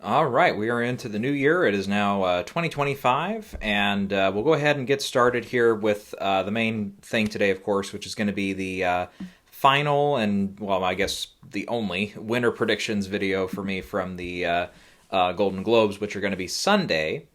All right, we are into the new year. It is now 2025, and we'll go ahead and get started here with the main thing today, of course, which is going to be the final and, well, I guess the only winner predictions video for me from the Golden Globes, which are going to be Sunday.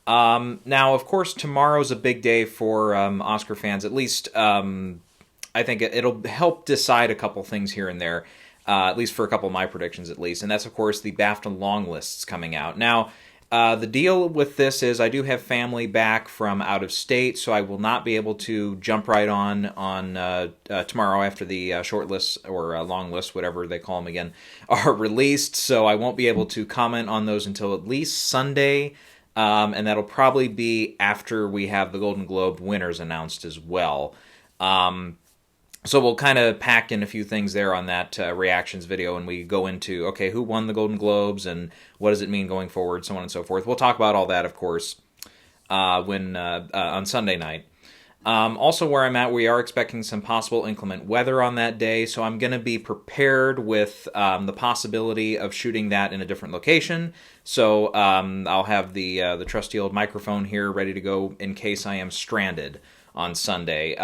Now, of course, tomorrow's a big day for Oscar fans. At least I think it'll help decide a couple things here and there. At least for a couple of my predictions, at least. And that's, of course, the BAFTA long lists coming out. Now, the deal with this is I do have family back from out of state, so I will not be able to jump right on tomorrow after the short lists or long lists, whatever they call them again, are released. So I won't be able to comment on those until at least Sunday. And that'll probably be after we have the Golden Globe winners announced as well. So we'll kind of pack in a few things there on that reactions video, and we go into, okay, who won the Golden Globes, and what does it mean going forward, so on and so forth. We'll talk about all that, of course, when on Sunday night. Also, where I'm at, we are expecting some possible inclement weather on that day, so I'm going to be prepared with the possibility of shooting that in a different location. So I'll have the trusty old microphone here ready to go in case I am stranded on Sunday.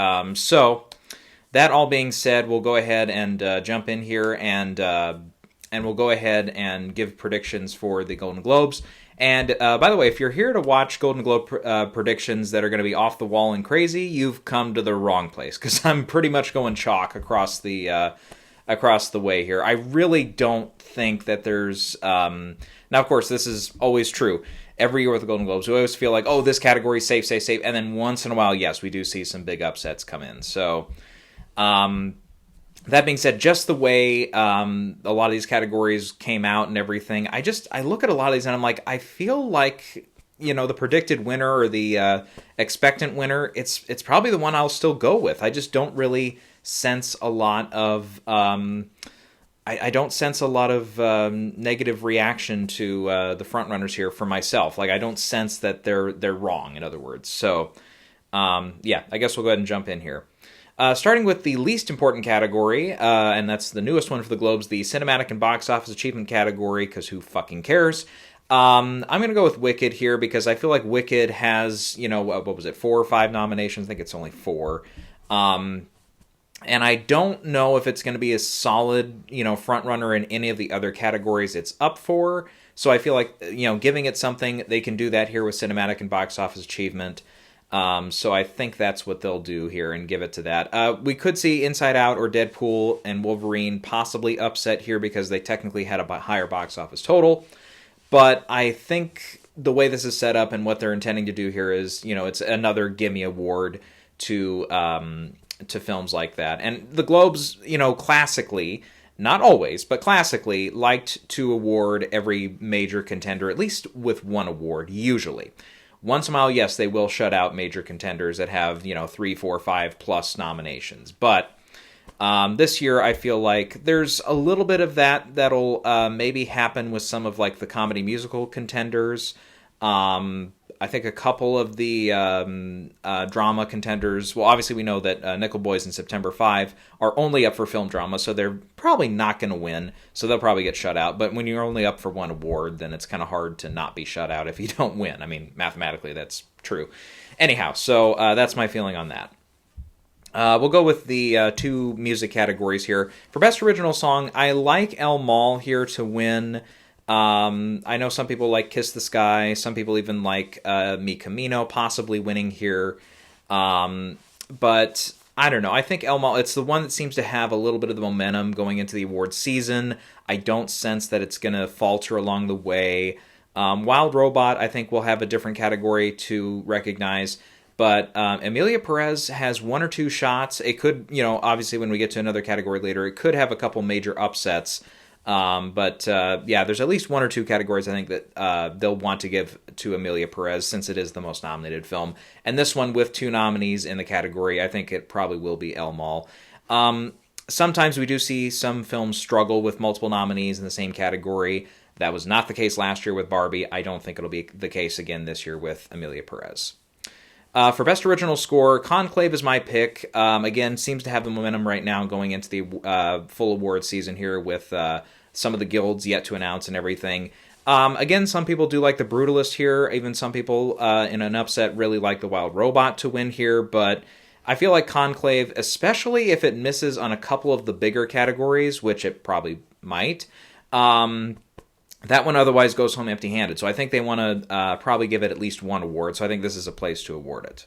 That all being said, we'll go ahead and jump in here, and we'll go ahead and give predictions for the Golden Globes. And by the way, if you're here to watch Golden Globe predictions that are going to be off the wall and crazy, you've come to the wrong place, because I'm pretty much going chalk across the way here. I really don't think that there's now, of course, this is always true. Every year with the Golden Globes, we always feel like, oh, this category is safe, safe, safe, and then once in a while, yes, we do see some big upsets come in. So. That being said, just the way a lot of these categories came out and everything, I look at a lot of these and I'm like, I feel like, the predicted winner or the expectant winner, it's probably the one I'll still go with. I just don't really sense a lot of I don't sense a lot of negative reaction to the front runners here for myself. Like, I don't sense that they're wrong, in other words. So yeah, I guess we'll go ahead and jump in here. Starting with the least important category, and that's the newest one for the Globes, the Cinematic and Box Office Achievement category, because who fucking cares? I'm going to go with Wicked here, because I feel like Wicked has, what was it, 4 or 5 nominations? I think it's only 4. And I don't know if it's going to be a solid, front runner in any of the other categories it's up for. So I feel like, giving it something, they can do that here with Cinematic and Box Office Achievement. So I think that's what they'll do here and give it to that. We could see Inside Out or Deadpool and Wolverine possibly upset here because they technically had a higher box office total. But I think the way this is set up and what they're intending to do here is, it's another gimme award to films like that. And the Globes, classically, not always, but classically, liked to award every major contender, at least with one award, usually. Once in a while, yes, they will shut out major contenders that have, 3, 4, 5 plus nominations. But this year, I feel like there's a little bit of that'll maybe happen with some of, like, the comedy musical contenders. I think a couple of the drama contenders, well, obviously we know that Nickel Boys and September 5 are only up for film drama, so they're probably not going to win, so they'll probably get shut out. But when you're only up for one award, then it's kind of hard to not be shut out if you don't win. I mean, mathematically, that's true. Anyhow, so that's my feeling on that. We'll go with the 2 music categories here. For Best Original Song, I like El Mal here to win. I know some people like Kiss the Sky. Some people even like Mi Camino possibly winning here. But I don't know. I think El Mal, it's the one that seems to have a little bit of the momentum going into the awards season. I don't sense that it's going to falter along the way. Wild Robot, I think, will have a different category to recognize. But Emilia Perez has 1 or 2 shots. It could, obviously when we get to another category later, it could have a couple major upsets. Yeah, there's at least 1 or 2 categories I think that they'll want to give to Emilia Perez since it is the most nominated film. And this one with 2 nominees in the category, I think it probably will be El Mal. Sometimes we do see some films struggle with multiple nominees in the same category. That was not the case last year with Barbie. I don't think it'll be the case again this year with Emilia Perez. For Best Original Score, Conclave is my pick. Again, seems to have the momentum right now going into the full award season here with some of the guilds yet to announce and everything. Again, some people do like the Brutalist here. Even some people in an upset really like the Wild Robot to win here. But I feel like Conclave, especially if it misses on a couple of the bigger categories, which it probably might, that one otherwise goes home empty-handed. So I think they want to probably give it at least one award. So I think this is a place to award it.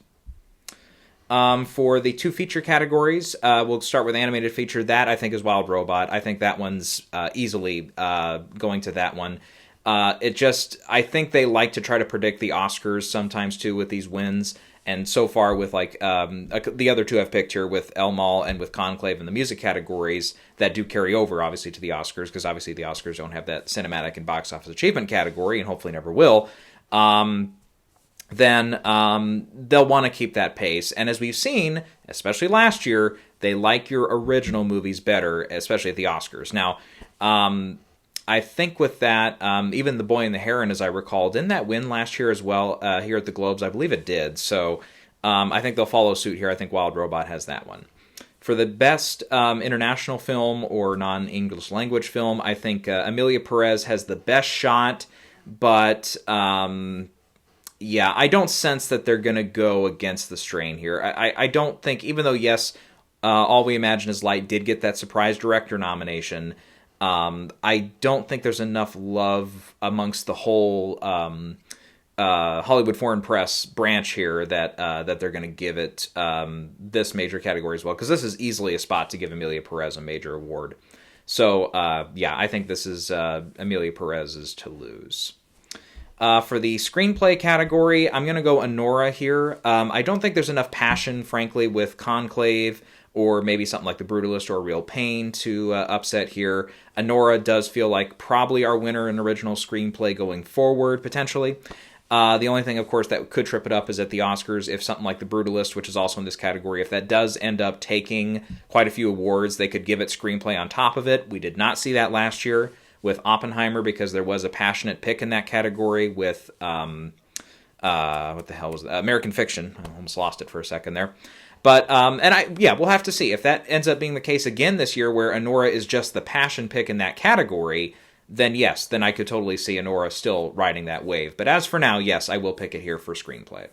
For the 2 feature categories, we'll start with animated feature. That, I think, is Wild Robot. I think that one's easily going to that one. I think they like to try to predict the Oscars sometimes, too, with these wins. And so far with, like, the other 2 I've picked here with El Mal and with Conclave in the music categories that do carry over, obviously, to the Oscars, because obviously the Oscars don't have that cinematic and box office achievement category, and hopefully never will. Then they'll want to keep that pace. And as we've seen, especially last year, they like your original movies better, especially at the Oscars. Now, I think with that, even The Boy and the Heron, as I recall, didn't that win last year as well here at the Globes? I believe it did. So I think they'll follow suit here. I think Wild Robot has that one. For the best international film or non-English language film, I think Emilia Perez has the best shot, but... yeah, I don't sense that they're going to go against the strain here. I don't think, even though, yes, All We Imagine Is Light did get that surprise director nomination, I don't think there's enough love amongst the whole Hollywood Foreign Press branch here that they're going to give it this major category as well, because this is easily a spot to give Emilia Perez a major award. So, yeah, I think this is Emilia Perez's to lose. For the screenplay category, I'm going to go Anora here. I don't think there's enough passion, frankly, with Conclave or maybe something like The Brutalist or Real Pain to upset here. Anora does feel like probably our winner in original screenplay going forward, potentially. The only thing, of course, that could trip it up is at the Oscars, if something like The Brutalist, which is also in this category, if that does end up taking quite a few awards, they could give it screenplay on top of it. We did not see that last year with Oppenheimer, because there was a passionate pick in that category with, what the hell was that? American Fiction. I almost lost it for a second there. But, we'll have to see. If that ends up being the case again this year, where Anora is just the passion pick in that category, then yes, then I could totally see Anora still riding that wave. But as for now, yes, I will pick it here for screenplay.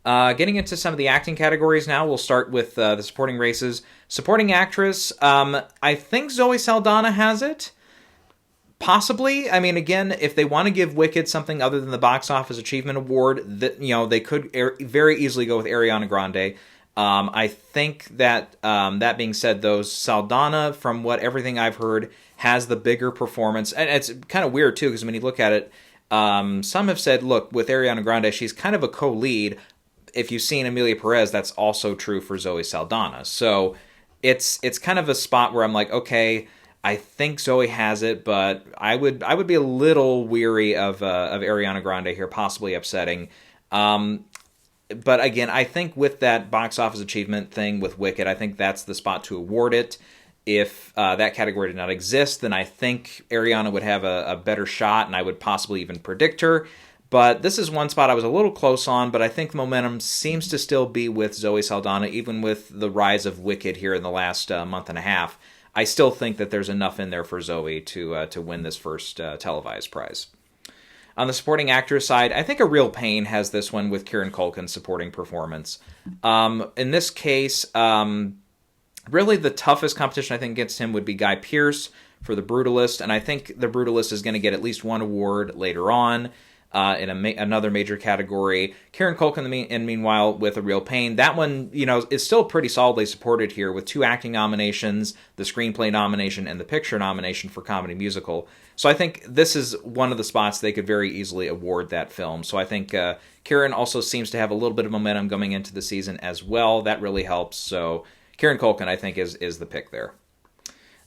Getting into some of the acting categories now, we'll start with the supporting races. Supporting actress, I think Zoe Saldana has it. Possibly. I mean, again, if they want to give Wicked something other than the Box Office Achievement Award, they could very easily go with Ariana Grande. I think that, that being said, though, Saldana, from everything I've heard, has the bigger performance. And it's kind of weird, too, because when you look at it, some have said, look, with Ariana Grande, she's kind of a co-lead. If you've seen Emilia Perez, that's also true for Zoe Saldana. So it's kind of a spot where I'm like, okay, I think Zoe has it, but I would be a little weary of Ariana Grande here, possibly upsetting. But again, I think with that box office achievement thing with Wicked, I think that's the spot to award it. If that category did not exist, then I think Ariana would have a better shot, and I would possibly even predict her. But this is one spot I was a little close on, but I think momentum seems to still be with Zoe Saldana, even with the rise of Wicked here in the last month and a half. I still think that there's enough in there for Zoe to win this first televised prize. On the supporting actress side, I think A Real Pain has this one with Kieran Culkin's supporting performance. In this case, really the toughest competition I think against him would be Guy Pearce for The Brutalist, and I think The Brutalist is going to get at least one award later on. In another major category. Kieran Culkin, and meanwhile, with A Real Pain, that one, is still pretty solidly supported here with 2 acting nominations, the screenplay nomination, and the picture nomination for comedy musical. So I think this is one of the spots they could very easily award that film. So I think Kieran also seems to have a little bit of momentum going into the season as well. That really helps. So Kieran Culkin, I think, is the pick there.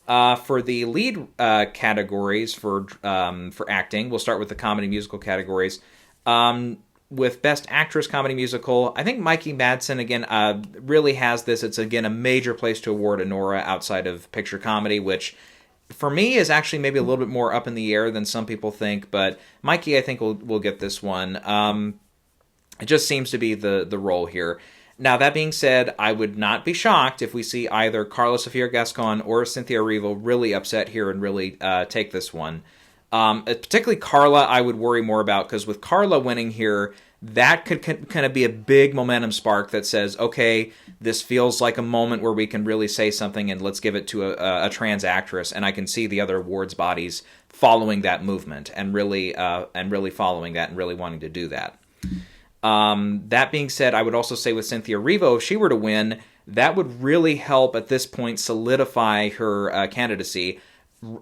For the lead categories for acting, we'll start with the comedy musical categories. With Best Actress Comedy Musical, I think Mikey Madsen, again, really has this. It's, again, a major place to award Anora outside of picture comedy, which, for me, is actually maybe a little bit more up in the air than some people think. But Mikey, I think, will get this one. It just seems to be the role here. Now, that being said, I would not be shocked if we see either Carla Sofia Gascon or Cynthia Erivo really upset here and really take this one. Particularly Carla, I would worry more about, because with Carla winning here, that could kind of be a big momentum spark that says, okay, this feels like a moment where we can really say something, and let's give it to a trans actress. And I can see the other awards bodies following that movement and really following that and really wanting to do that. That being said, I would also say with Cynthia Erivo, if she were to win, that would really help at this point solidify her candidacy.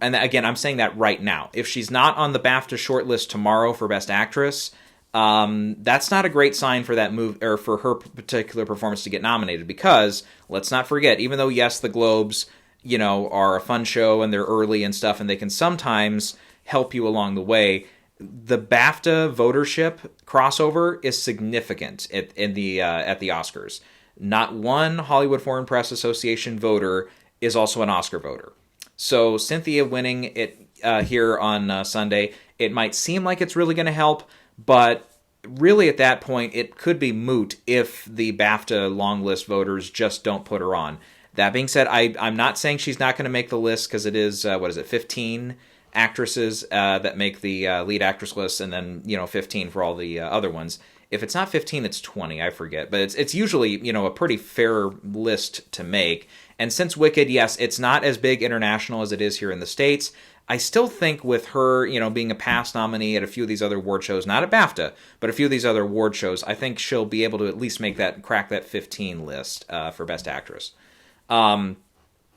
And again, I'm saying that right now. If she's not on the BAFTA shortlist tomorrow for Best Actress, that's not a great sign for that move, or for her particular performance to get nominated, because let's not forget, even though yes, the Globes, are a fun show and they're early and stuff, and they can sometimes help you along the way, the BAFTA votership crossover is significant at the Oscars. Not one Hollywood Foreign Press Association voter is also an Oscar voter. So Cynthia winning it here on Sunday, it might seem like it's really going to help, but really at that point it could be moot if the BAFTA long list voters just don't put her on. That being said, I'm not saying she's not going to make the list, because it is 15 actresses that make the lead actress list, and then 15 for all the other ones. If it's not 15, it's 20. I forget, but it's usually a pretty fair list to make. And since Wicked, yes, it's not as big international as it is here in the States, I still think with her being a past nominee at a few of these other award shows, not at BAFTA, but a few of these other award shows, I think she'll be able to at least crack that 15 list for Best Actress.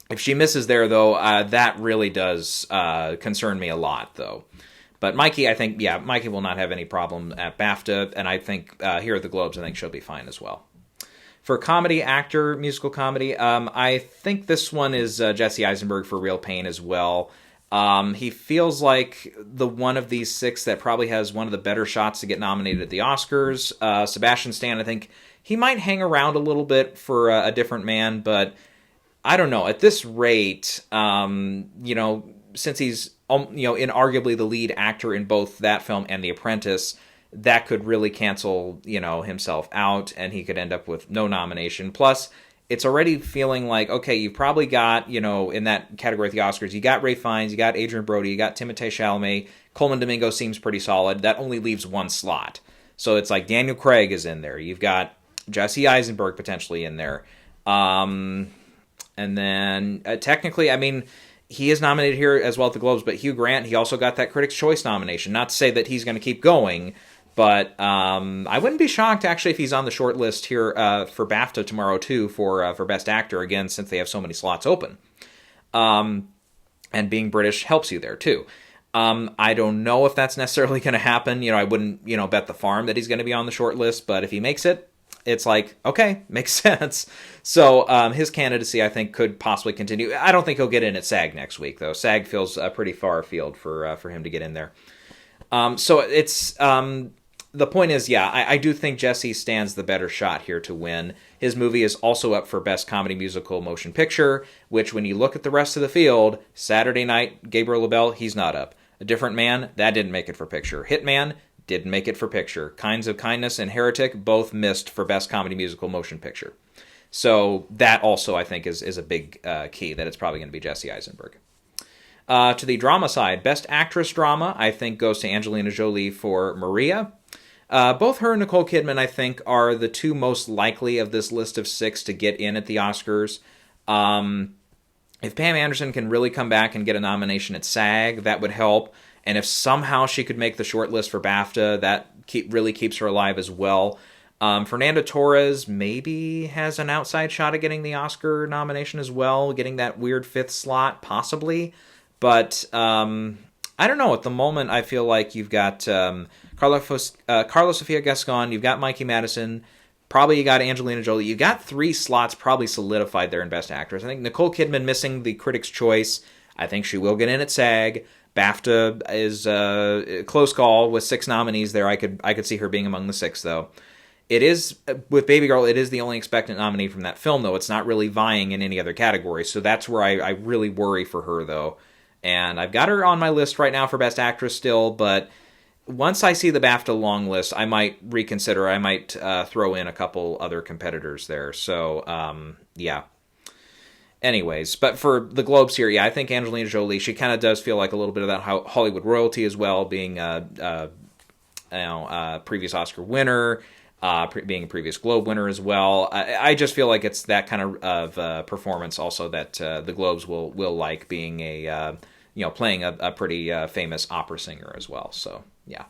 If she misses there, though, that really does concern me a lot, though. But Mikey, I think, Mikey will not have any problem at BAFTA, and I think here at the Globes, I think she'll be fine as well. For comedy actor, musical comedy, I think this one is Jesse Eisenberg for Real Pain as well. He feels like the one of these six that probably has one of the better shots to get nominated at the Oscars. Sebastian Stan, I think he might hang around a little bit for A Different Man, but I don't know. At this rate, since he's inarguably the lead actor in both that film and The Apprentice, that could really cancel himself out, and he could end up with no nomination. Plus, it's already feeling like, okay, you've probably got in that category at the Oscars, you got Ralph Fiennes, you got Adrian Brody, you got Timothée Chalamet, Coleman Domingo seems pretty solid. That only leaves one slot, so it's like Daniel Craig is in there. You've got Jesse Eisenberg potentially in there. And then, technically, I mean, he is nominated here as well at the Globes, but Hugh Grant, he also got that Critics' Choice nomination. Not to say that he's going to keep going, but I wouldn't be shocked, actually, if he's on the short list here for BAFTA tomorrow, too, for Best Actor, again, since they have so many slots open. And being British helps you there, too. I don't know if that's necessarily going to happen. I wouldn't, bet the farm that he's going to be on the short list, but if he makes it, it's like, okay, makes sense. So his candidacy, I think, could possibly continue. I don't think he'll get in at SAG next week, though. SAG feels pretty far afield for him to get in there. So it's the point is, I do think Jesse stands the better shot here to win. His movie is also up for Best Comedy Musical Motion Picture, which when you look at the rest of the field, Saturday Night, Gabriel LaBelle, he's not up. A Different Man, that didn't make it for picture. Hitman, didn't make it for picture. Kinds of Kindness and Heretic both missed for Best Comedy Musical Motion Picture. So that also, I think, is a big key, that it's probably going to be Jesse Eisenberg. To the drama side, Best Actress Drama, I think, goes to Angelina Jolie for Maria. Both her and Nicole Kidman, I think, are the two most likely of this list of six to get in at the Oscars. If Pam Anderson can really come back and get a nomination at SAG, that would help. And if somehow she could make the short list for BAFTA, that really keeps her alive as well. Fernando Torres maybe has an outside shot at getting the Oscar nomination as well, getting that weird fifth slot, possibly. But I don't know. At the moment, I feel like you've got Carla Sofia Gascon, you've got Mikey Madison, probably you got Angelina Jolie. You got three slots probably solidified there in Best Actress. I think Nicole Kidman missing the Critics' Choice. I think she will get in at SAG. BAFTA is a close call with six nominees there. I could see her being among the six, though. It is, with Baby Girl, it is the only expectant nominee from that film, though. It's not really vying in any other category, so that's where I really worry for her, though. And I've got her on my list right now for Best Actress still, but once I see the BAFTA long list, I might reconsider. I might throw in a couple other competitors there. So, yeah. Anyways, but for the Globes here, yeah, I think Angelina Jolie, she kind of does feel like a little bit of that Hollywood royalty as well, being previous Oscar winner, being a previous Globe winner as well. I just feel like it's that kind of performance also that the Globes will like, being playing a pretty famous opera singer as well. So yeah.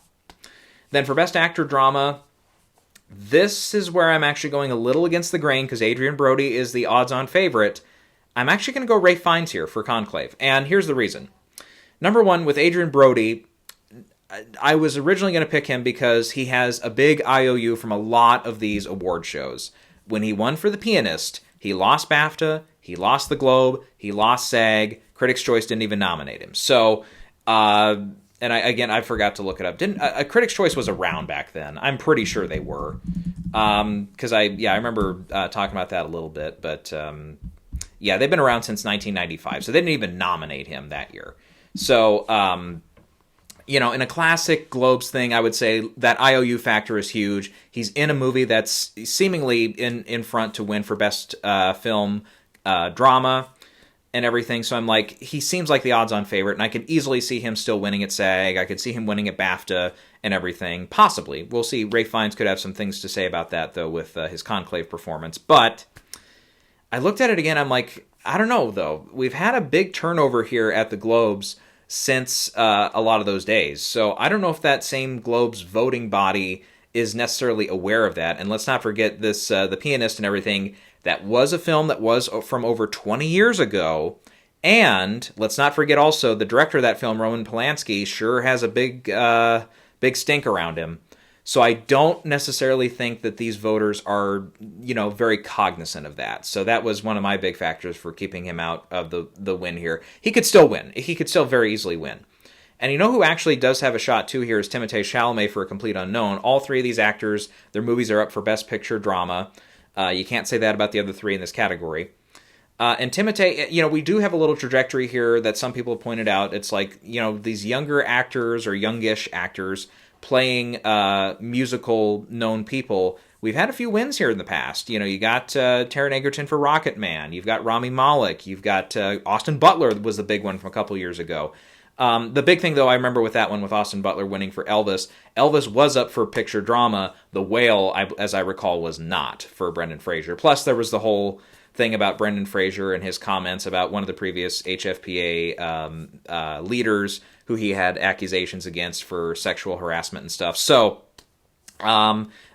Then for Best Actor Drama, this is where I'm actually going a little against the grain because Adrian Brody is the odds-on favorite. I'm actually going to go Ralph Fiennes here for Conclave, and here's the reason. Number one, with Adrian Brody, I was originally going to pick him because he has a big IOU from a lot of these award shows. When he won for The Pianist, he lost BAFTA, he lost the Globe, he lost SAG, Critics' Choice didn't even nominate him. So, and I forgot to look it up. Critics' Choice was around back then. I'm pretty sure they were. Because I remember talking about that a little bit, but yeah, they've been around since 1995, so they didn't even nominate him that year. So, in a classic Globes thing, I would say that IOU factor is huge. He's in a movie that's seemingly in front to win for Best Film Drama and everything. So I'm like, he seems like the odds-on favorite, and I could easily see him still winning at SAG. I could see him winning at BAFTA and everything. Possibly. We'll see. Ralph Fiennes could have some things to say about that, though, with his Conclave performance. But I looked at it again. I'm like, I don't know, though. We've had a big turnover here at the Globes since a lot of those days. So I don't know if that same Globes voting body is necessarily aware of that. And let's not forget this, The Pianist and everything. That was a film that was from over 20 years ago. And let's not forget also the director of that film, Roman Polanski, sure has a big stink around him. So I don't necessarily think that these voters are, very cognizant of that. So that was one of my big factors for keeping him out of the win here. He could still win. He could still very easily win. And you know who actually does have a shot too here is Timothée Chalamet for A Complete Unknown. All three of these actors, their movies are up for Best Picture Drama. You can't say that about the other three in this category. And Timothée, we do have a little trajectory here that some people have pointed out. It's like, these younger actors or youngish actors playing musical known people. We've had a few wins here in the past. You got Taron Egerton for Rocket Man. You've got Rami Malek. You've got Austin Butler was the big one from a couple years ago. The big thing, though, I remember with that one with Austin Butler winning for Elvis. Elvis was up for picture drama. The Whale, as I recall, was not for Brendan Fraser. Plus, there was the whole thing about Brendan Fraser and his comments about one of the previous HFPA leaders who he had accusations against for sexual harassment and stuff. So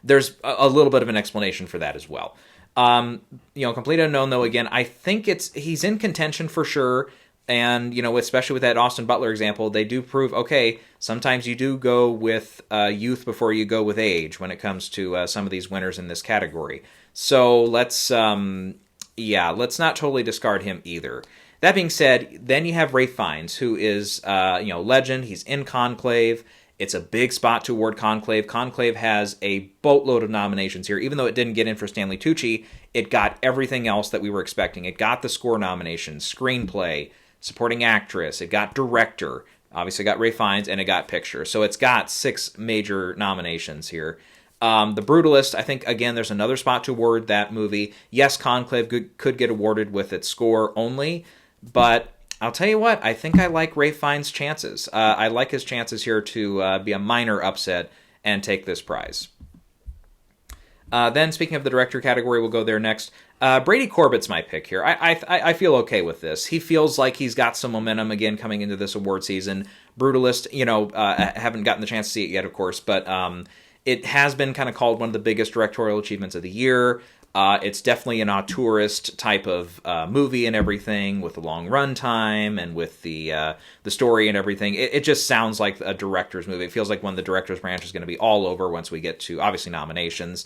there's a little bit of an explanation for that as well. Complete Unknown, though, again, I think he's in contention for sure. And, especially with that Austin Butler example, they do prove, okay, sometimes you do go with youth before you go with age when it comes to some of these winners in this category. So let's not totally discard him either. That being said, then you have Ralph Fiennes, who is, legend. He's in Conclave. It's a big spot to award Conclave. Conclave has a boatload of nominations here. Even though it didn't get in for Stanley Tucci, it got everything else that we were expecting. It got the score nominations, screenplay, supporting actress. It got director. Obviously, it got Ralph Fiennes, and it got picture. So it's got 6 major nominations here. The Brutalist, I think, again, there's another spot to award that movie. Yes, Conclave could get awarded with its score only, but I'll tell you what, I think I like Ralph Fiennes' chances. I like his chances here to be a minor upset and take this prize. Then, speaking of the director category, we'll go there next. Brady Corbett's my pick here. I feel okay with this. He feels like he's got some momentum again coming into this award season. Brutalist, I haven't gotten the chance to see it yet, of course, but it has been kind of called one of the biggest directorial achievements of the year. It's definitely an auteurist type of movie and everything, with a long runtime and with the story and everything. It just sounds like a director's movie. It feels like one of the director's branch is going to be all over once we get to, obviously, nominations.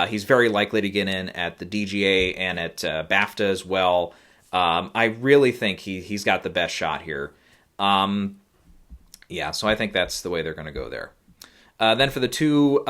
He's very likely to get in at the DGA and at BAFTA as well. I really think he's got the best shot here. So I think that's the way they're going to go there. Then for the 2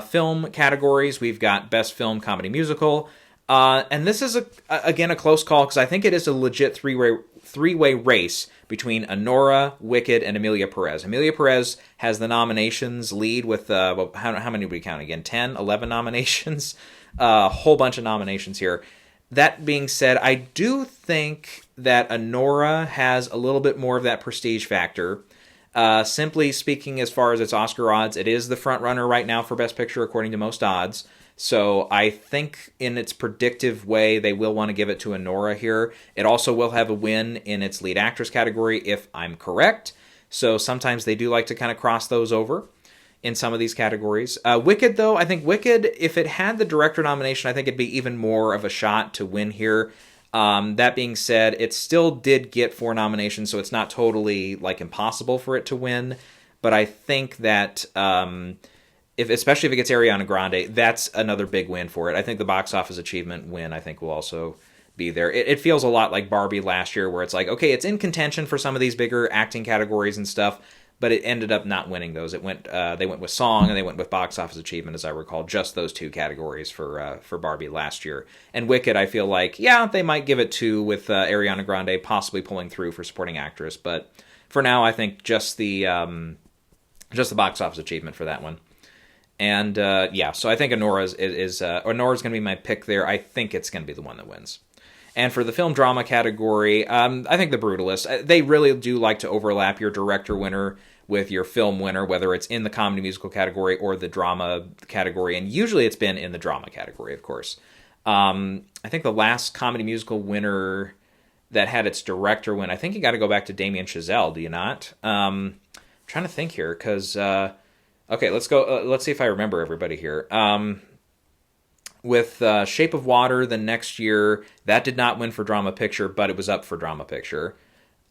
film categories, we've got Best Film Comedy Musical. And this is again a close call because I think it is a legit three-way race between Anora, Wicked, and Emilia Perez. Emilia Perez has the nominations lead with how many do we count again? 10, 11 nominations, a whole bunch of nominations here. That being said, I do think that Anora has a little bit more of that prestige factor. Simply speaking, as far as its Oscar odds, it is the front runner right now for Best Picture according to most odds. So I think in its predictive way, they will want to give it to Anora here. It also will have a win in its lead actress category, if I'm correct. So sometimes they do like to kind of cross those over in some of these categories. Wicked, though, I think Wicked, if it had the director nomination, I think it'd be even more of a shot to win here. That being said, it still did get 4 nominations, so it's not totally like impossible for it to win. But I think that especially if it gets Ariana Grande, that's another big win for it. I think the box office achievement win, I think, will also be there. It feels a lot like Barbie last year, where it's like, okay, it's in contention for some of these bigger acting categories and stuff, but it ended up not winning those. They went with song and they went with box office achievement, as I recall, just those 2 categories for Barbie last year. And Wicked, I feel like, yeah, they might give it 2 with Ariana Grande possibly pulling through for supporting actress, but for now, I think just the box office achievement for that one. And so I think Anora's going to be my pick there. I think it's going to be the one that wins. And for the film drama category, I think The Brutalist. They really do like to overlap your director winner with your film winner, whether it's in the comedy musical category or the drama category. And usually it's been in the drama category, of course. I think the last comedy musical winner that had its director win, I think you got to go back to Damien Chazelle, do you not? I'm trying to think here, because... okay, let's go. Let's see if I remember everybody here. With Shape of Water the next year, that did not win for Drama Picture, but it was up for Drama Picture.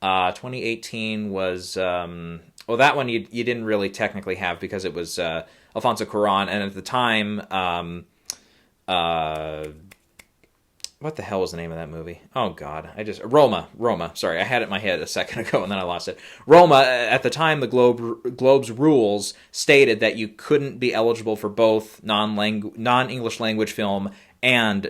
2018 was... well, that one you didn't really technically have because it was Alfonso Cuarón, and at the time... what the hell was the name of that movie? Oh, God. Roma. Sorry, I had it in my head a second ago, and then I lost it. Roma, at the time, the Globe's rules stated that you couldn't be eligible for both non-English language film and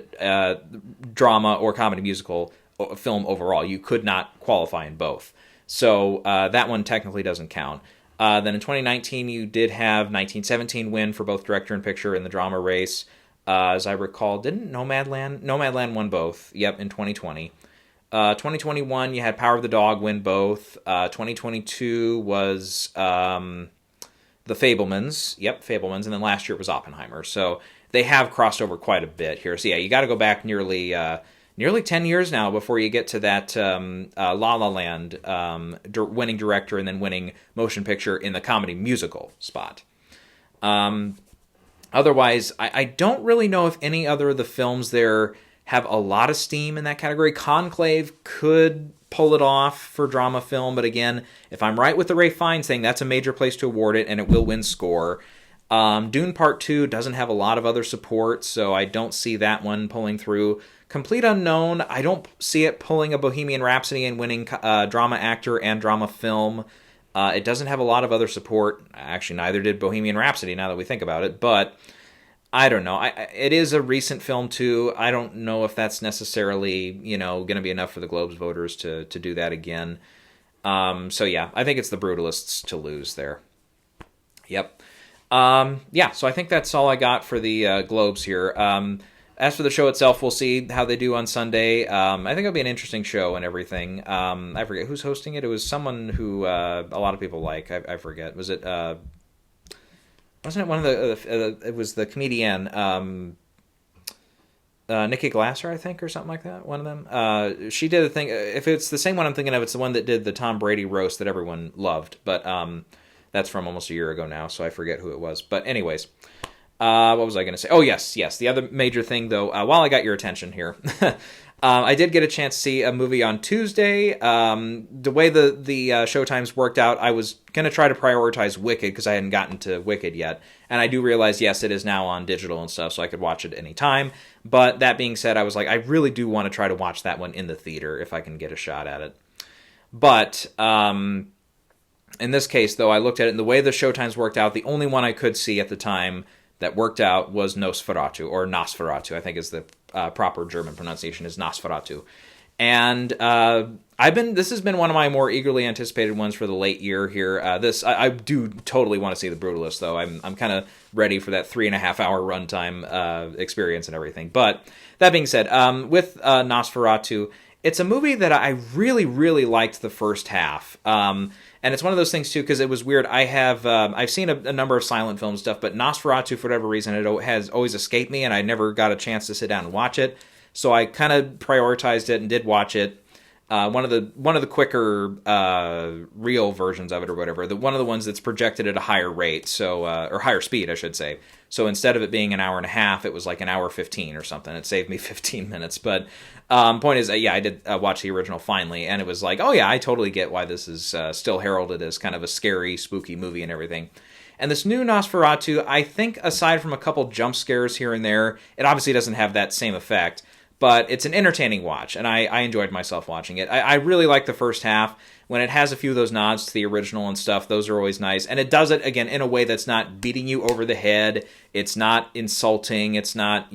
drama or comedy musical film overall. You could not qualify in both. So that one technically doesn't count. Then in 2019, you did have 1917 win for both director and picture in the drama race. As I recall, didn't Nomadland won both? Yep, in 2020. 2021, you had Power of the Dog win both. 2022 was The Fabelmans. Yep, Fabelmans. And then last year it was Oppenheimer. So they have crossed over quite a bit here. So yeah, you got to go back nearly 10 years now before you get to that La La Land winning director and then winning motion picture in the comedy musical spot. Otherwise, I don't really know if any other of the films there have a lot of steam in that category. Conclave could pull it off for drama film, but again, if I'm right with the Ray Fiennes saying that's a major place to award it and it will win score. Dune Part 2 doesn't have a lot of other support, so I don't see that one pulling through. Complete Unknown, I don't see it pulling a Bohemian Rhapsody and winning drama actor and drama film. It doesn't have a lot of other support. Actually, neither did Bohemian Rhapsody, now that we think about it. But I don't know. It is a recent film, too. I don't know if that's necessarily, going to be enough for the Globes voters to do that again. So, yeah, I think it's The Brutalists to lose there. Yep. So I think that's all I got for the Globes here. As for the show itself, we'll see how they do on Sunday. I think it'll be an interesting show and everything. I forget who's hosting it. It was someone who a lot of people like. I forget. Was it? Wasn't it one of the? It was the comedian Nikki Glasser, I think, or something like that. One of them. She did a thing. If it's the same one I'm thinking of, it's the one that did the Tom Brady roast that everyone loved. But that's from almost a year ago now, so I forget who it was. But anyways. What was I going to say? Oh, yes. The other major thing, though, while I got your attention here, I did get a chance to see a movie on Tuesday. The way the showtimes worked out, I was going to try to prioritize Wicked because I hadn't gotten to Wicked yet. And I do realize, yes, it is now on digital and stuff, so I could watch it any time. But that being said, I was like, I really do want to try to watch that one in the theater if I can get a shot at it. But in this case, though, I looked at it, and the way the showtimes worked out, the only one I could see at the time that worked out was Nosferatu, or Nosferatu, I think is the proper German pronunciation, is Nosferatu. And this has been one of my more eagerly anticipated ones for the late year here. I do totally want to see The Brutalist, though. I'm kind of ready for that 3.5 hour runtime experience and everything. But that being said, with Nosferatu, it's a movie that I really, really liked the first half. And it's one of those things, too, because it was weird. I've seen a number of silent film stuff, but Nosferatu, for whatever reason, it has always escaped me, and I never got a chance to sit down and watch it. So I kind of prioritized it and did watch it. One of the quicker real versions of it, or whatever. One of the ones that's projected at a higher rate, or higher speed, I should say. So instead of it being an hour and a half, it was like an hour 15 or something. It saved me 15 minutes. But point is, I did watch the original finally, and it was like, oh yeah, I totally get why this is still heralded as kind of a scary, spooky movie and everything. And this new Nosferatu, I think, aside from a couple jump scares here and there, it obviously doesn't have that same effect. But it's an entertaining watch, and I enjoyed myself watching it. I really like the first half. When it has a few of those nods to the original and stuff, those are always nice. And it does it, again, in a way that's not beating you over the head. It's not insulting. It's not,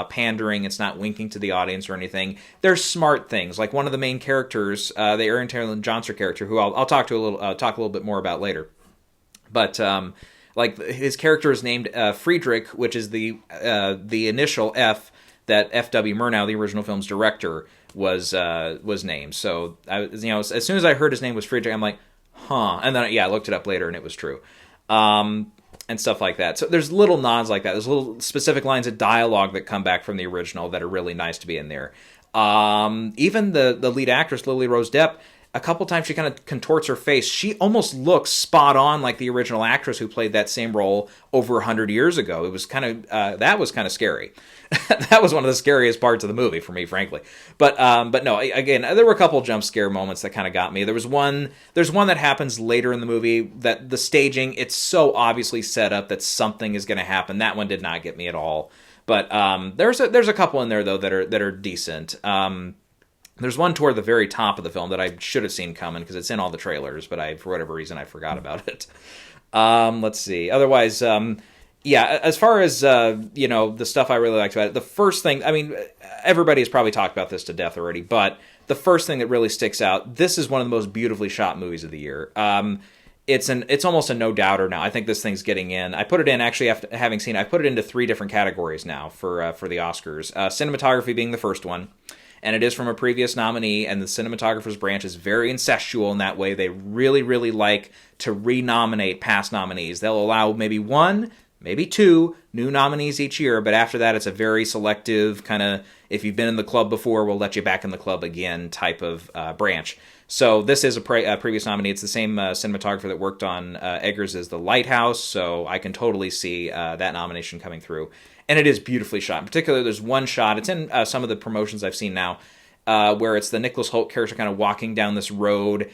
pandering. It's not winking to the audience or anything. There's smart things. Like one of the main characters, the Aaron Taylor Johnson character, who I'll talk a little bit more about later. But like his character is named Friedrich, which is the initial F that F.W. Murnau, the original film's director, was named. So as soon as I heard his name was Friedrich, I'm like, huh. And then I looked it up later, and it was true, and stuff like that. So there's little nods like that. There's little specific lines of dialogue that come back from the original that are really nice to be in there. Even the lead actress, Lily Rose Depp, a couple times she kind of contorts her face. She almost looks spot on like the original actress who played that same role over 100 years ago. It was kind of that was kind of scary. That was one of the scariest parts of the movie for me, frankly. But no, again, there were a couple jump scare moments that kind of got me. There's one that happens later in the movie that the staging, it's so obviously set up that something is going to happen. That one did not get me at all. But there's a couple in there though that are decent. There's one toward the very top of the film that I should have seen coming because it's in all the trailers, but for whatever reason I forgot about it. Let's see. Otherwise, as far as the stuff I really liked about it, the first thing, I mean, everybody has probably talked about this to death already, but the first thing that really sticks out, this is one of the most beautifully shot movies of the year. It's almost a no-doubter now. I think this thing's getting in. I put it in, actually, after having seen it, I put it into 3 different categories now for the Oscars. Cinematography being the first one. And it is from a previous nominee, and the cinematographer's branch is very incestual in that way. They really, really like to renominate past nominees. They'll allow maybe 1, maybe 2 new nominees each year, but after that it's a very selective kind of, if you've been in the club before, we'll let you back in the club again type of branch. So this is a previous nominee. It's the same cinematographer that worked on Eggers' The Lighthouse, so I can totally see that nomination coming through. And it is beautifully shot. In particular, there's one shot, it's in some of the promotions I've seen now, where it's the Nicholas Hoult character kind of walking down this road,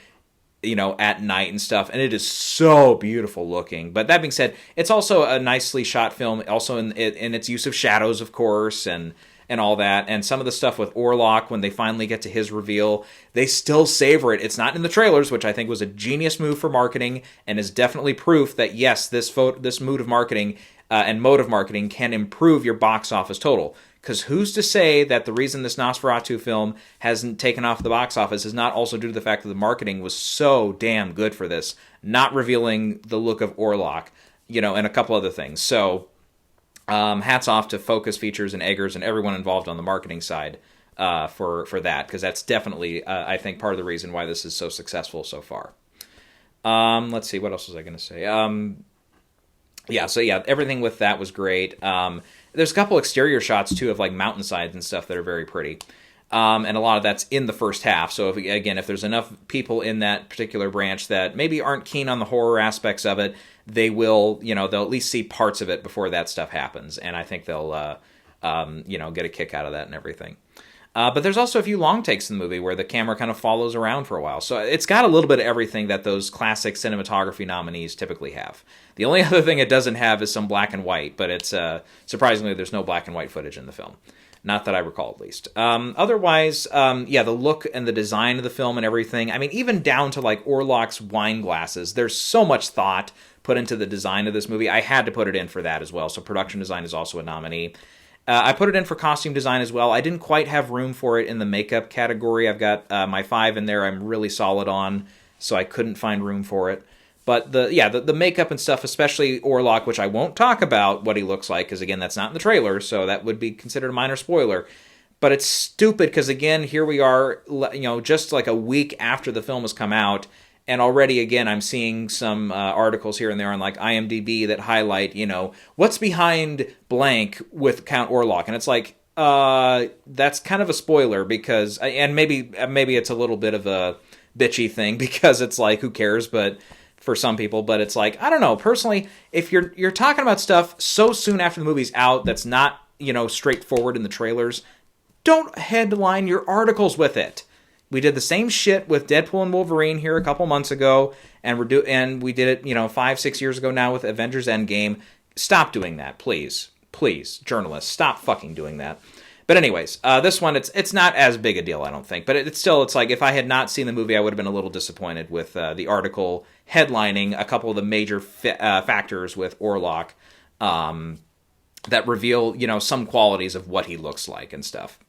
at night and stuff, and it is so beautiful looking. But that being said, it's also a nicely shot film, also in its use of shadows, of course, and all that. And some of the stuff with Orlok, when they finally get to his reveal, they still savor it. It's not in the trailers, which I think was a genius move for marketing, and is definitely proof that, yes, this mood of marketing and mode of marketing can improve your box office total. Because who's to say that the reason this Nosferatu film hasn't taken off the box office is not also due to the fact that the marketing was so damn good for this, not revealing the look of Orlok, and a couple other things. So, hats off to Focus Features and Eggers and everyone involved on the marketing side for that, because that's definitely, I think, part of the reason why this is so successful so far. Let's see, what else was I going to say? Everything with that was great. There's a couple exterior shots, too, of like mountainsides and stuff that are very pretty. And a lot of that's in the first half. So, if there's enough people in that particular branch that maybe aren't keen on the horror aspects of it, they will, they'll at least see parts of it before that stuff happens. And I think they'll, get a kick out of that and everything. But there's also a few long takes in the movie where the camera kind of follows around for a while. So it's got a little bit of everything that those classic cinematography nominees typically have. The only other thing it doesn't have is some black and white, but it's surprisingly there's no black and white footage in the film. Not that I recall, at least. Otherwise, yeah, the look and the design of the film and everything. I mean, even down to like Orlok's wine glasses. There's so much thought put into the design of this movie. I had to put it in for that as well. So production design is also a nominee. I put it in for costume design as well. I didn't quite have room for it in the makeup category. I've got my 5 in there I'm really solid on, so I couldn't find room for it. But the makeup and stuff, especially Orlok, which I won't talk about what he looks like, because again, that's not in the trailer, so that would be considered a minor spoiler. But it's stupid, because again, here we are, just like a week after the film has come out, and already, again, I'm seeing some articles here and there on like IMDb that highlight, what's behind blank with Count Orlok. And it's like, that's kind of a spoiler because, and maybe it's a little bit of a bitchy thing because it's like, who cares? But for some people, but it's like, I don't know. Personally, if you're talking about stuff so soon after the movie's out that's not, straightforward in the trailers, don't headline your articles with it. We did the same shit with Deadpool and Wolverine here a couple months ago, and we did it, 5-6 years ago now with Avengers Endgame. Stop doing that, please. Please, journalists, stop fucking doing that. But anyways, this one, it's not as big a deal, I don't think. But it's like, if I had not seen the movie, I would have been a little disappointed with the article headlining a couple of the major factors with Orlok that reveal, some qualities of what he looks like and stuff.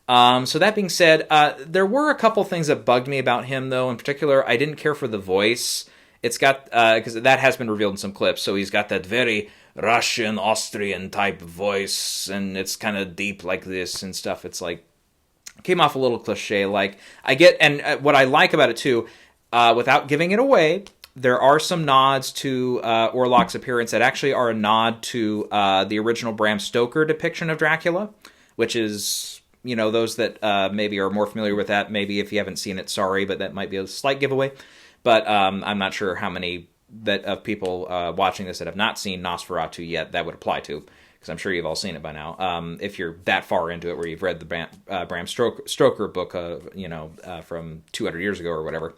So that being said, there were a couple things that bugged me about him, though. In particular, I didn't care for the voice. It's got, because that has been revealed in some clips, so he's got that very Russian, Austrian type voice, and it's kind of deep like this and stuff. It's like, came off a little cliche. Like, I get, and what I like about it too, without giving it away, there are some nods to Orlok's appearance that actually are a nod to the original Bram Stoker depiction of Dracula, which is, those that maybe are more familiar with that, maybe if you haven't seen it, sorry, but that might be a slight giveaway. But I'm not sure how many of people watching this that have not seen Nosferatu yet that would apply to, because I'm sure you've all seen it by now. If you're that far into it, where you've read the Bram Stoker book, from 200 years ago or whatever,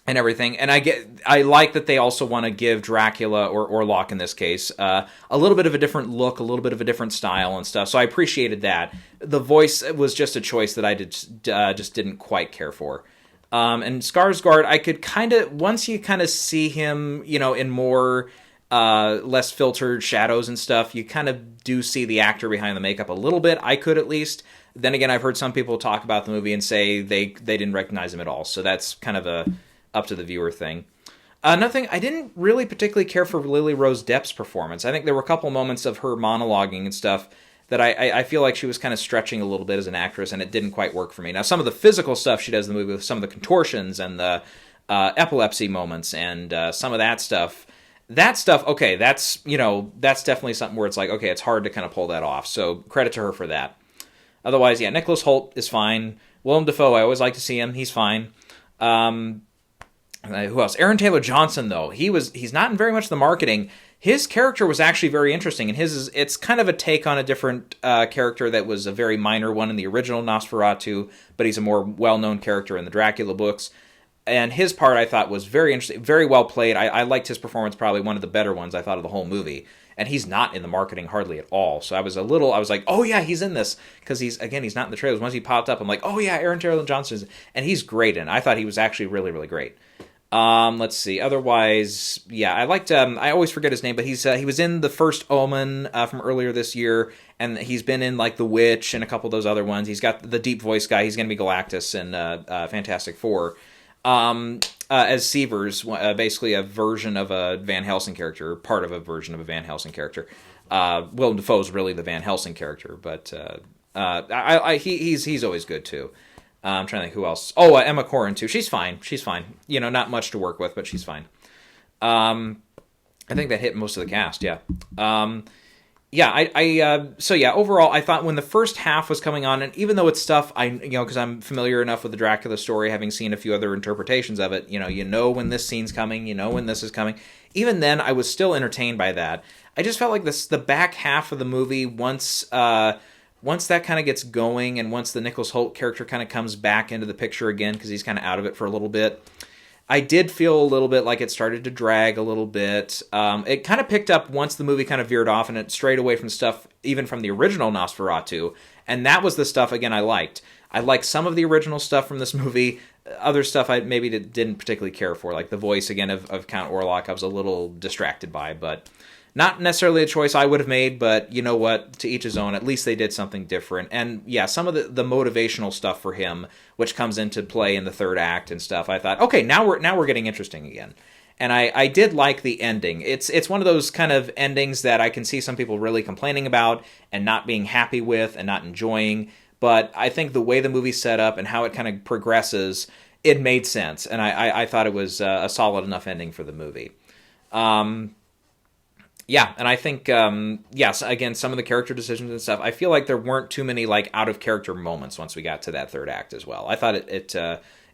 and everything. And I like that they also want to give Dracula, or Orlok in this case, a little bit of a different look, a little bit of a different style and stuff. So I appreciated that. The voice was just a choice that I just didn't quite care for. And Skarsgård, I could once you kind of see him, in more less filtered shadows and stuff, you kind of do see the actor behind the makeup a little bit. I could, at least. Then again, I've heard some people talk about the movie and say they didn't recognize him at all. So that's kind of a up to the viewer thing. Another thing, I didn't really particularly care for Lily Rose Depp's performance. I think there were a couple moments of her monologuing and stuff that I feel like she was kind of stretching a little bit as an actress, and it didn't quite work for me. Now, some of the physical stuff she does in the movie, with some of the contortions and the epilepsy moments and some of that stuff, okay, that's definitely something where it's like, okay, it's hard to kind of pull that off. So credit to her for that. Otherwise, yeah, Nicholas Hoult is fine. Willem Dafoe, I always like to see him. He's fine. Who else? Aaron Taylor Johnson, though. He's not in very much the marketing. His character was actually very interesting, and it's kind of a take on a different character that was a very minor one in the original Nosferatu, but he's a more well-known character in the Dracula books. And his part, I thought, was very interesting, very well played. I liked his performance, probably one of the better ones I thought of the whole movie. And he's not in the marketing hardly at all. So I was like, oh yeah, he's in this. Because he's not in the trailers. Once he popped up, I'm like, oh yeah, Aaron Taylor Johnson. And he's great in it. I thought he was actually really, really great. Let's see. Otherwise, yeah, I liked, I always forget his name, but he was in The First Omen from earlier this year, and he's been in, like, The Witch and a couple of those other ones. He's got the deep voice guy. He's going to be Galactus in Fantastic Four. As Sievers, basically a version of a Van Helsing character, part of a version of a Van Helsing character. Willem Dafoe's really the Van Helsing character, but he's always good, too. I'm trying to think who else. Oh, Emma Corrin, too. She's fine. Not much to work with, but she's fine. I think that hit most of the cast, yeah. So overall, I thought when the first half was coming on, and even though it's stuff, because I'm familiar enough with the Dracula story, having seen a few other interpretations of it, when this scene's coming, when this is coming. Even then, I was still entertained by that. I just felt like the back half of the movie, once once that kind of gets going, and once the Nicholas Hoult character kind of comes back into the picture again, because he's kind of out of it for a little bit, I did feel a little bit like it started to drag a little bit. It kind of picked up once the movie kind of veered off and it strayed away from stuff even from the original Nosferatu, and that was the stuff, again, I liked. I liked some of the original stuff from this movie. Other stuff I maybe didn't particularly care for, like the voice, again, of Count Orlok, I was a little distracted by, but not necessarily a choice I would have made, but you know what? To each his own. At least they did something different. And yeah, some of the motivational stuff for him, which comes into play in the third act and stuff, I thought, okay, now we're getting interesting again. And I did like the ending. It's one of those kind of endings that I can see some people really complaining about and not being happy with and not enjoying. But I think the way the movie's set up and how it kind of progresses, it made sense. And I thought it was a solid enough ending for the movie. Yeah, and I think, yes, again, some of the character decisions and stuff, I feel like there weren't too many, like, out-of-character moments once we got to that third act as well. I thought it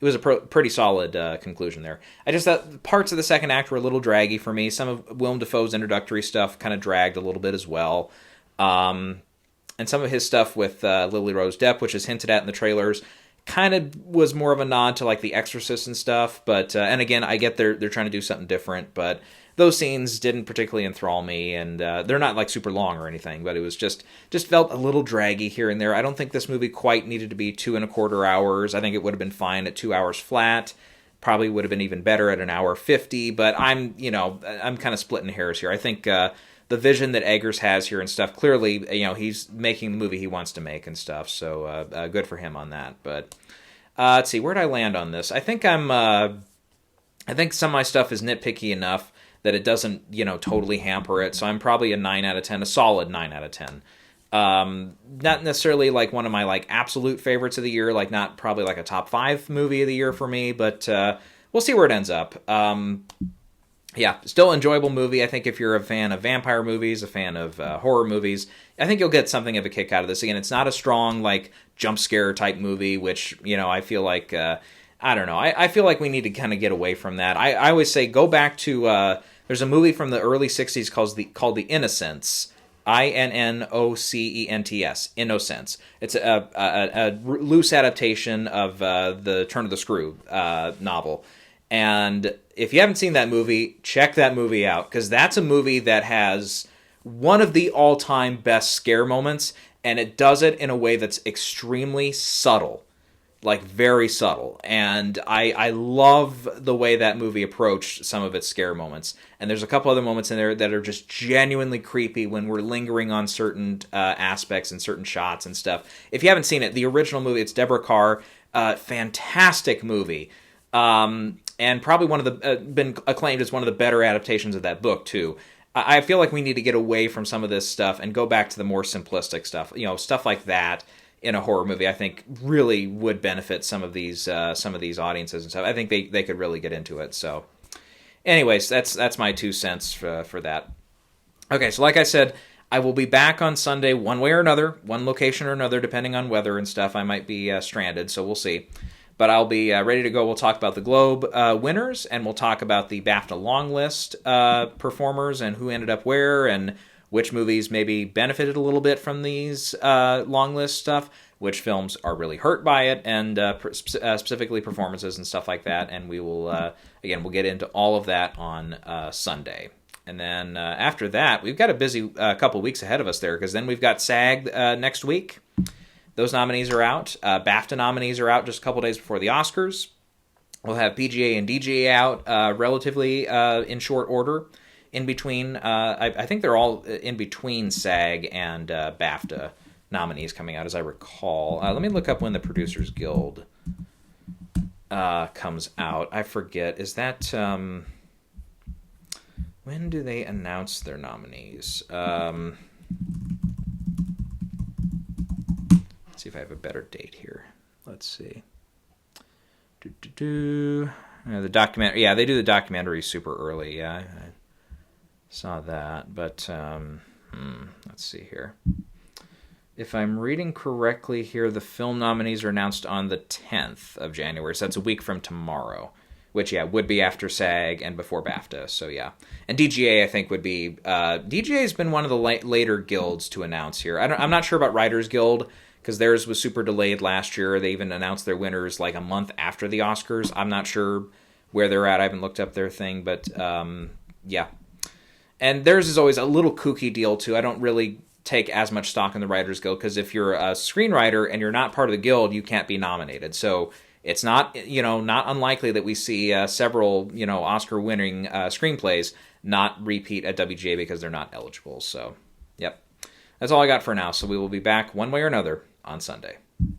was a pretty solid conclusion there. I just thought parts of the second act were a little draggy for me. Some of Willem Dafoe's introductory stuff kind of dragged a little bit as well. And some of his stuff with Lily Rose Depp, which is hinted at in the trailers, kind of was more of a nod to, like, The Exorcist and stuff. But, and again, I get they're trying to do something different, but those scenes didn't particularly enthrall me, and they're not like super long or anything, but it was just felt a little draggy here and there. I don't think this movie quite needed to be 2.25 hours. I think it would have been fine at 2 hours flat. Probably would have been even better at 1:50, but I'm kind of splitting hairs here. I think the vision that Eggers has here and stuff, clearly, he's making the movie he wants to make and stuff, so good for him on that. But let's see, where'd I land on this? I think I think some of my stuff is nitpicky enough that it doesn't, totally hamper it. So I'm probably a 9 out of 10, a solid 9 out of 10. Not necessarily like one of my like absolute favorites of the year, like not probably like a top 5 movie of the year for me, but we'll see where it ends up. Yeah, still enjoyable movie. I think if you're a fan of vampire movies, a fan of horror movies, I think you'll get something of a kick out of this. Again, it's not a strong like jump scare type movie, which, I feel like, I don't know. I feel like we need to kind of get away from that. I always say go back to, there's a movie from the early 60s called The Innocents, Innocents, Innocents. It's a loose adaptation of the Turn of the Screw novel. And if you haven't seen that movie, check that movie out, because that's a movie that has one of the all-time best scare moments, and it does it in a way that's extremely subtle. Like, very subtle. And I love the way that movie approached some of its scare moments. And there's a couple other moments in there that are just genuinely creepy when we're lingering on certain aspects and certain shots and stuff. If you haven't seen it, the original movie, it's Deborah Carr. Fantastic movie. And probably one of the, been acclaimed as one of the better adaptations of that book, too. I feel like we need to get away from some of this stuff and go back to the more simplistic stuff. Stuff like that in a horror movie, I think, really would benefit some of these audiences and stuff. I think they could really get into it. So, anyways, that's my 2 cents for that. Okay, so like I said, I will be back on Sunday one way or another, one location or another, depending on weather and stuff. I might be stranded, so we'll see. But I'll be ready to go. We'll talk about the Globe winners, and we'll talk about the BAFTA long list performers and who ended up where, and which movies maybe benefited a little bit from these long list stuff, which films are really hurt by it, and specifically performances and stuff like that. And we will, again, we'll get into all of that on Sunday. And then after that, we've got a busy couple weeks ahead of us there, because then we've got SAG next week. Those nominees are out. BAFTA nominees are out just a couple days before the Oscars. We'll have PGA and DGA out relatively in short order. In between, I think they're all in between SAG and BAFTA nominees coming out, as I recall. Let me look up when the Producers Guild comes out. I forget. Is that... when do they announce their nominees? Let's see if I have a better date here. Let's see. The documentary... Yeah, they do the documentary super early. Yeah, I saw that, but let's see here. If I'm reading correctly here, the film nominees are announced on the 10th of January, so that's a week from tomorrow. which would be after SAG and before BAFTA. So yeah, and DGA I think would be DGA has been one of the later guilds to announce here. I'm not sure about Writers Guild because theirs was super delayed last year. They even announced their winners like a month after the Oscars. I'm not sure where they're at. I haven't looked up their thing, but yeah. And theirs is always a little kooky deal too. I don't really take as much stock in the Writers Guild because if you're a screenwriter and you're not part of the guild, you can't be nominated. So it's not, not unlikely that we see several, Oscar-winning screenplays not repeat at WGA because they're not eligible. So, yep. That's all I got for now. So we will be back one way or another on Sunday.